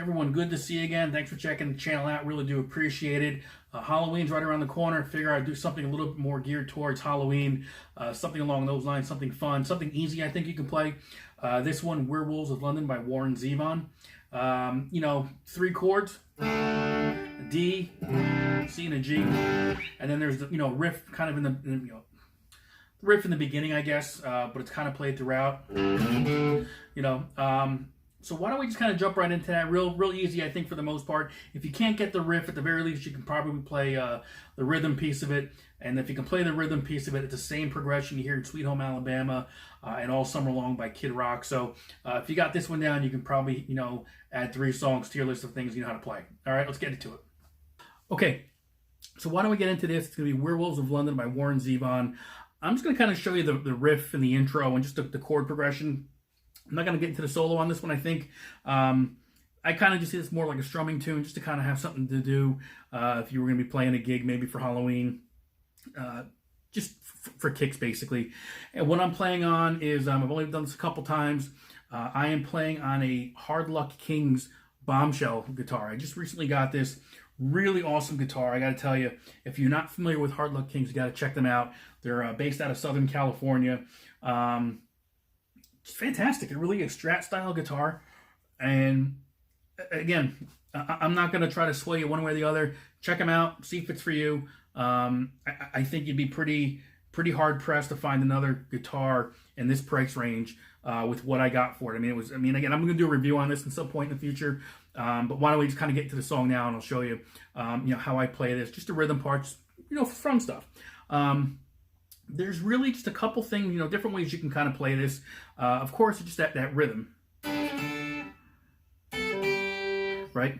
Everyone, good to see you again. Thanks for checking the channel out. Really do appreciate it. Halloween's right around the corner. Figure I'd do something a little bit more geared towards Halloween. Something along those lines, something fun, something easy I think you can play. This one, Werewolves of London by Warren Zevon. You know, 3 chords, a D, C, and a G. And then there's the, riff kind of in the, riff in the beginning, I guess, but it's kind of played throughout. So why don't we just kind of jump right into that? Real easy, I think, for the most part. If you can't get the riff, at the very least, you can probably play the rhythm piece of it. And if you can play the rhythm piece of it, it's the same progression you hear in Sweet Home Alabama and All Summer Long by Kid Rock. So if you got this one down, you can probably, add 3 songs to your list of things you know how to play. All right, let's get into it. Okay, so why don't we get into this? It's going to be Werewolves of London by Warren Zevon. I'm just going to kind of show you the riff and the intro and just the chord progression. I'm not going to get into the solo on this one, I think. I kind of just see this more like a strumming tune, just to kind of have something to do if you were going to be playing a gig, maybe for Halloween. Just for kicks, basically. And what I'm playing on is, I've only done this a couple times. I am playing on a Hard Luck Kings Bombshell guitar. I just recently got this really awesome guitar. I got to tell you, if you're not familiar with Hard Luck Kings, you got to check them out. They're based out of Southern California. It's fantastic. It's really a Strat style guitar. And again, I'm not going to try to sway you one way or the other. Check them out. See if it's for you. I think you'd be pretty hard pressed to find another guitar in this price range with what I got for it. Again, I'm going to do a review on this at some point in the future. But why don't we just kind of get into the song now, and I'll show you, how I play this. Just the rhythm parts, fun stuff. There's really just a couple things, different ways you can kind of play this. Of course, it's just that rhythm, right?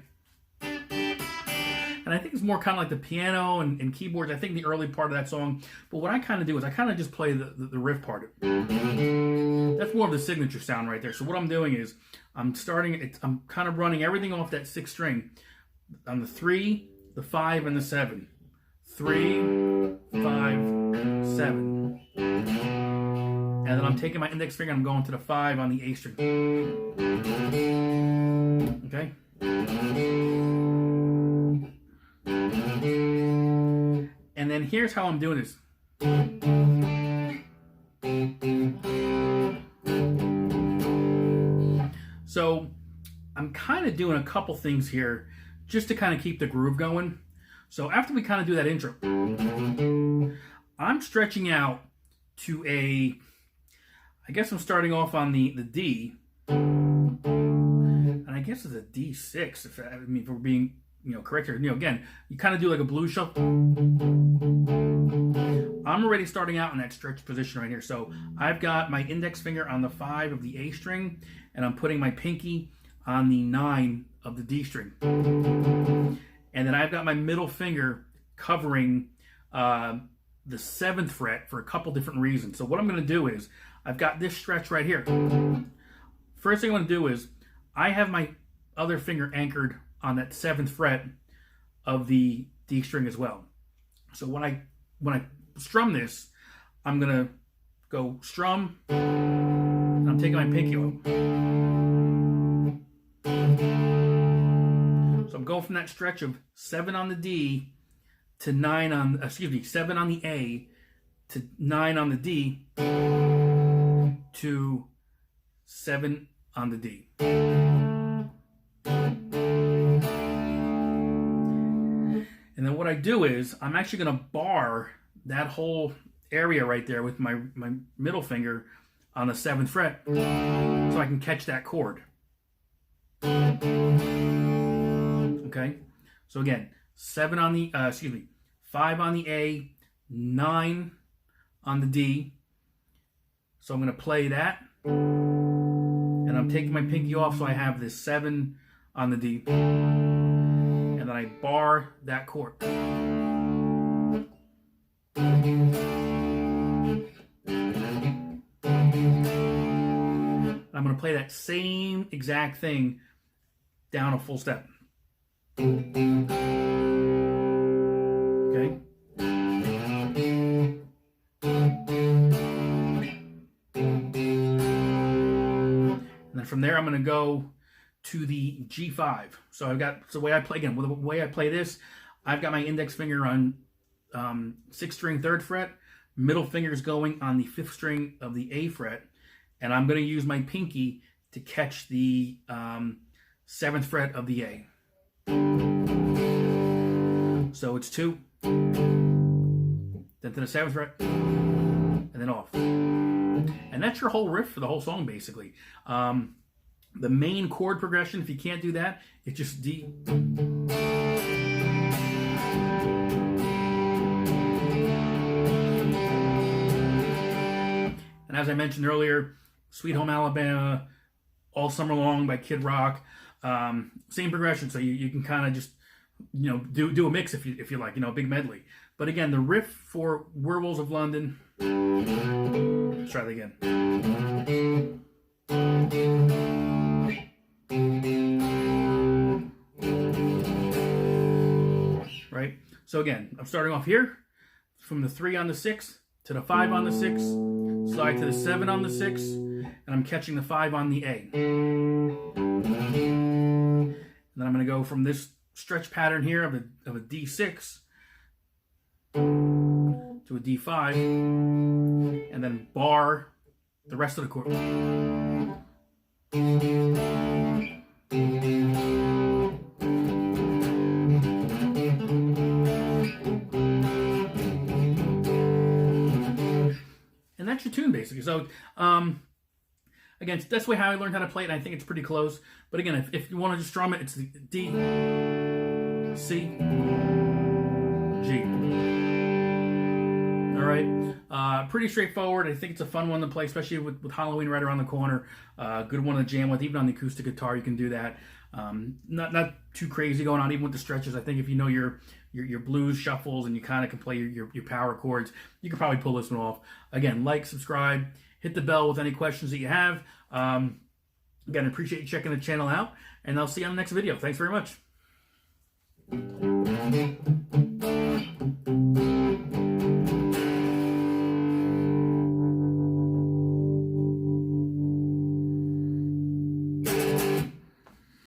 And I think it's more kind of like the piano and keyboards, I think, the early part of that song. But what I kind of do is I kind of just play the riff part. That's more of the signature sound right there. So what I'm doing is I'm kind of running everything off that 6th string on the 3, the 5, and the 7. 3, 5, 7. And then I'm taking my index finger and I'm going to the 5 on the A string. Okay? And then here's how I'm doing this. So I'm kind of doing a couple things here just to kind of keep the groove going. So after we kind of do that intro, I'm stretching out to I guess I'm starting off on the D, and I guess it's a D6, if we're being correct here. Again, you kind of do like a blues shuffle. I'm already starting out in that stretch position right here. So I've got my index finger on the 5 of the A string, and I'm putting my pinky on the 9 of the D string. And then I've got my middle finger covering the 7th fret for a couple different reasons. So what I'm going to do is, I've got this stretch right here. First thing I'm going to do is, I have my other finger anchored on that 7th fret of the D string as well. So when I strum this, I'm going to go strum, and I'm taking my pinky off. So I'm going from that stretch of 7 on the D to 7 on the A to 9 on the D to 7 on the D. And then what I do is, I'm actually going to bar that whole area right there with my middle finger on the 7th fret so I can catch that chord. Okay, so again, 5 on the A, 9 on the D. So I'm going to play that, and I'm taking my pinky off, so I have this 7 on the D, and then I bar that chord. I'm going to play that same exact thing down a full step. Okay. And then from there, I'm going to go to the G5. So I've got, so the way I play, again, the way I play this, I've got my index finger on 6th string 3rd fret, middle finger's going on the 5th string of the A fret, and I'm going to use my pinky to catch the 7th fret of the A. So it's 2, then to the 7th fret, and then off. And that's your whole riff for the whole song, basically. The main chord progression, if you can't do that, it's just D. And as I mentioned earlier, Sweet Home Alabama, All Summer Long by Kid Rock, same progression. So you can kind of just, you know, do a mix if you like, you know, a big medley. But again, the riff for Werewolves of London. Let's try that again. Right? So again, I'm starting off here from the 3 on the 6 to the 5 on the 6, slide to the 7 on the 6, and I'm catching the 5 on the A. And then I'm going to go from this stretch pattern here of a D6 to a D5, and then bar the rest of the chord. And that's your tune, basically. So, again, that's the way how I learned how to play it, and I think it's pretty close. But again, if you want to just strum it, it's the D, C, G. All right, pretty straightforward. I think it's a fun one to play, especially with Halloween right around the corner. Good one to jam with, even on the acoustic guitar. You can do that. Not too crazy going on, even with the stretches. I think if you know your blues shuffles and you kind of can play your power chords, you can probably pull this one off. Again, like, subscribe, hit the bell with any questions that you have. Again, I appreciate you checking the channel out, and I'll see you on the next video. Thanks very much.